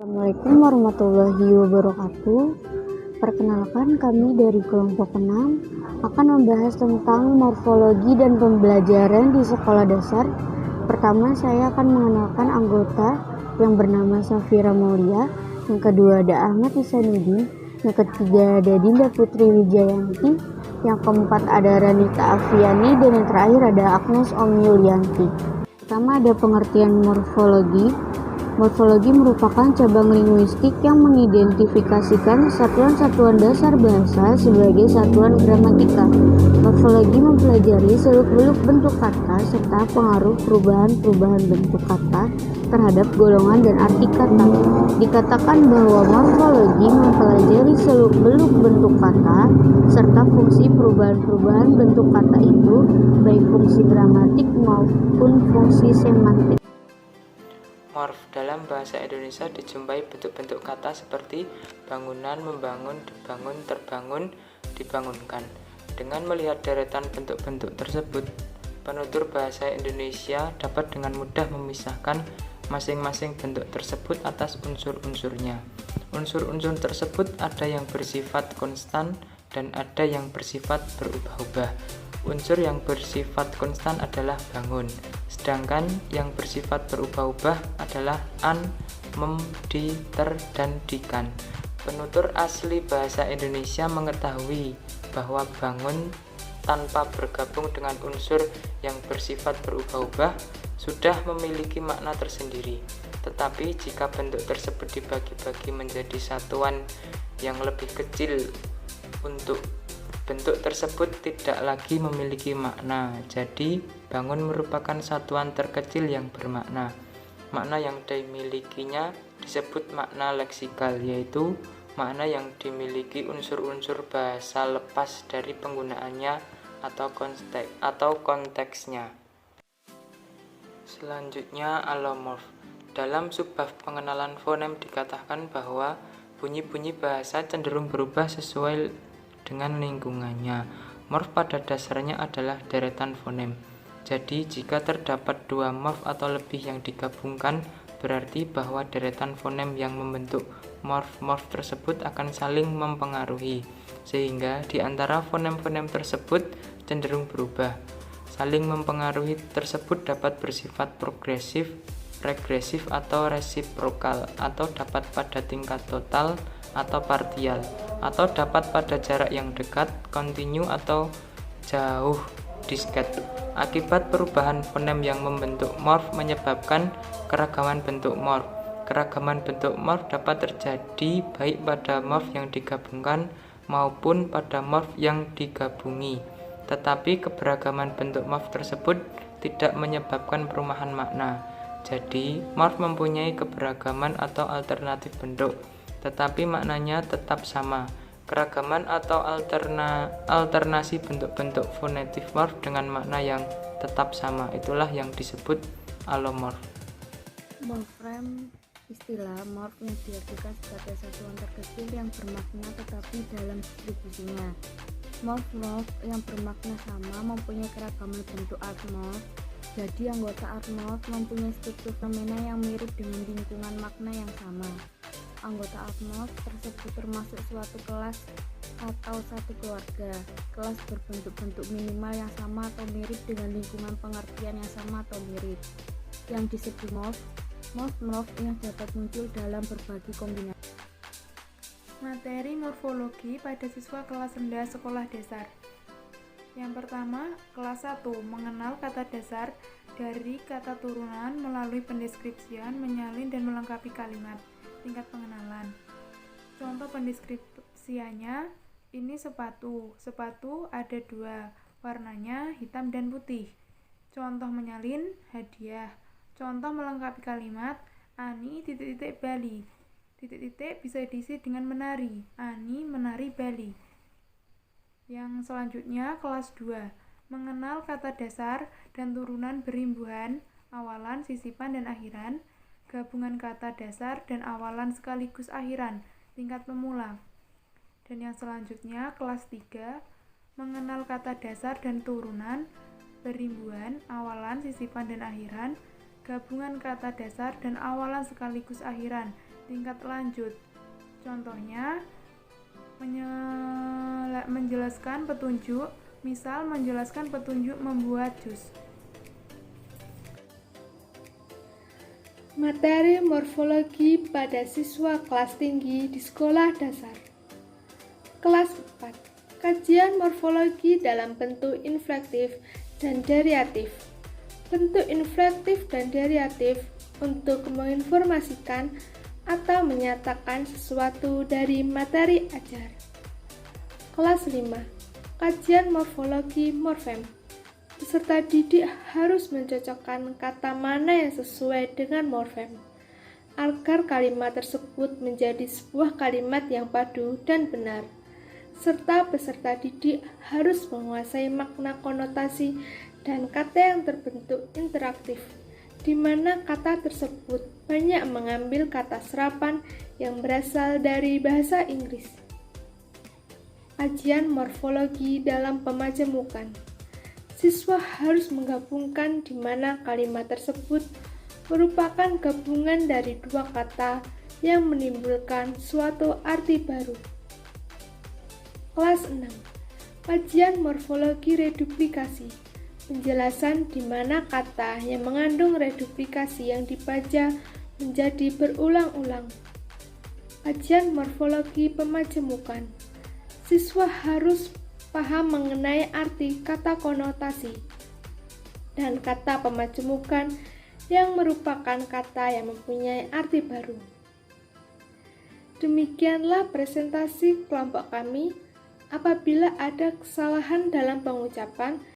Assalamualaikum warahmatullahi wabarakatuh. Perkenalkan, kami dari kelompok 6 akan membahas tentang morfologi dan pembelajaran di sekolah dasar. Pertama, saya akan mengenalkan anggota yang bernama Safira Maulia, yang kedua ada Ahmad Isanuddin, yang ketiga ada Dinda Putri Wijayanti, yang keempat ada Ranita Afiani, dan yang terakhir ada Agnes Om Yulianti. Pertama ada pengertian morfologi. Morfologi merupakan cabang linguistik yang mengidentifikasikan satuan-satuan dasar bahasa sebagai satuan gramatika. Morfologi mempelajari seluk-beluk bentuk kata serta pengaruh perubahan-perubahan bentuk kata terhadap golongan dan arti kata. Dikatakan bahwa morfologi mempelajari seluk-beluk bentuk kata serta fungsi perubahan-perubahan bentuk kata itu, baik fungsi gramatik maupun fungsi semantik. Morf dalam bahasa Indonesia dijumpai bentuk-bentuk kata seperti bangunan, membangun, dibangun, terbangun, dibangunkan. Dengan melihat deretan bentuk-bentuk tersebut, penutur bahasa Indonesia dapat dengan mudah memisahkan masing-masing bentuk tersebut atas unsur-unsurnya. Unsur-unsur tersebut ada yang bersifat konstan dan ada yang bersifat berubah-ubah. Unsur yang bersifat konstan adalah bangun, sedangkan yang bersifat berubah-ubah adalah an, mem, di, ter, dan dikan. Penutur asli bahasa Indonesia mengetahui bahwa bangun tanpa bergabung dengan unsur yang bersifat berubah-ubah sudah memiliki makna tersendiri. Tetapi jika bentuk tersebut dibagi-bagi menjadi satuan yang lebih kecil, untuk bentuk tersebut tidak lagi memiliki makna. Jadi, bangun merupakan satuan terkecil yang bermakna. Makna yang dimilikinya disebut makna leksikal, yaitu makna yang dimiliki unsur-unsur bahasa lepas dari penggunaannya atau konteksnya. Selanjutnya, alomorf. Dalam subbab pengenalan fonem dikatakan bahwa bunyi-bunyi bahasa cenderung berubah sesuai dengan lingkungannya. Morf pada dasarnya adalah deretan fonem. Jadi, jika terdapat dua morf atau lebih yang digabungkan, berarti bahwa deretan fonem yang membentuk morf-morf tersebut akan saling mempengaruhi, sehingga di antara fonem-fonem tersebut cenderung berubah. Saling mempengaruhi tersebut dapat bersifat progresif, regresif, atau resiprokal, atau dapat pada tingkat total atau partial, atau dapat pada jarak yang dekat, kontinu, atau jauh, disket. Akibat perubahan fonem yang membentuk morf menyebabkan keragaman bentuk morf. Keragaman bentuk morf dapat terjadi baik pada morf yang digabungkan maupun pada morf yang digabungi. Tetapi keberagaman bentuk morf tersebut tidak menyebabkan perubahan makna. Jadi, morf mempunyai keberagaman atau alternatif bentuk, tetapi maknanya tetap sama. Keragaman atau alternasi bentuk-bentuk fonetif morf dengan makna yang tetap sama, itulah yang disebut alomorf. Morfem, istilah morf yang diartikan sebagai satuan terkecil yang bermakna tetapi dalam distribusinya. Morf-morf yang bermakna sama mempunyai keragaman bentuk artmorf. Jadi anggota artmorf mempunyai struktur fenomena yang mirip dengan lingkungan makna yang sama. Anggota artmorf tersebut termasuk suatu kelas atau satu keluarga. Kelas berbentuk-bentuk minimal yang sama atau mirip dengan lingkungan pengertian yang sama atau mirip, yang disebut morf. Morf-morf yang dapat muncul dalam berbagai kombinasi. Materi morfologi pada siswa kelas rendah sekolah dasar. Yang pertama, kelas 1 mengenal kata dasar dari kata turunan melalui pendeskripsian, menyalin dan melengkapi kalimat. Tingkat pengenalan. Contoh pendeskripsiannya, ini sepatu. Sepatu ada dua, warnanya hitam dan putih. Contoh menyalin, hadiah. Contoh melengkapi kalimat, Ani Bali. Titik-titik bisa diisi dengan menari. Ani menari Bali. Yang selanjutnya, kelas 2. Mengenal kata dasar dan turunan berimbuhan, awalan, sisipan, dan akhiran. Gabungan kata dasar dan awalan sekaligus akhiran, tingkat pemula. Dan yang selanjutnya, kelas 3, mengenal kata dasar dan turunan, berimbuhan, awalan, sisipan, dan akhiran, gabungan kata dasar dan awalan sekaligus akhiran, tingkat lanjut. Contohnya, menjelaskan petunjuk, misal menjelaskan petunjuk membuat jus. Materi morfologi pada siswa kelas tinggi di sekolah dasar. Kelas 4. Kajian morfologi dalam bentuk inflektif dan deriatif. Bentuk inflektif dan deriatif untuk menginformasikan atau menyatakan sesuatu dari materi ajar. Kelas 5. Kajian morfologi morfem. Peserta didik harus mencocokkan kata mana yang sesuai dengan morfem, agar kalimat tersebut menjadi sebuah kalimat yang padu dan benar. Serta peserta didik harus menguasai makna konotasi dan kata yang terbentuk interaktif, di mana kata tersebut banyak mengambil kata serapan yang berasal dari bahasa Inggris. Kajian morfologi dalam pemajemukan. Siswa harus menggabungkan di mana kalimat tersebut merupakan gabungan dari dua kata yang menimbulkan suatu arti baru. Kelas 6. Kajian morfologi reduplikasi. Penjelasan di mana kata yang mengandung reduplikasi yang dibaca menjadi berulang-ulang. Kajian morfologi pemajemukan. Siswa harus paham mengenai arti kata konotasi dan kata pemajemukan yang merupakan kata yang mempunyai arti baru. Demikianlah presentasi kelompok kami. Apabila ada kesalahan dalam pengucapan,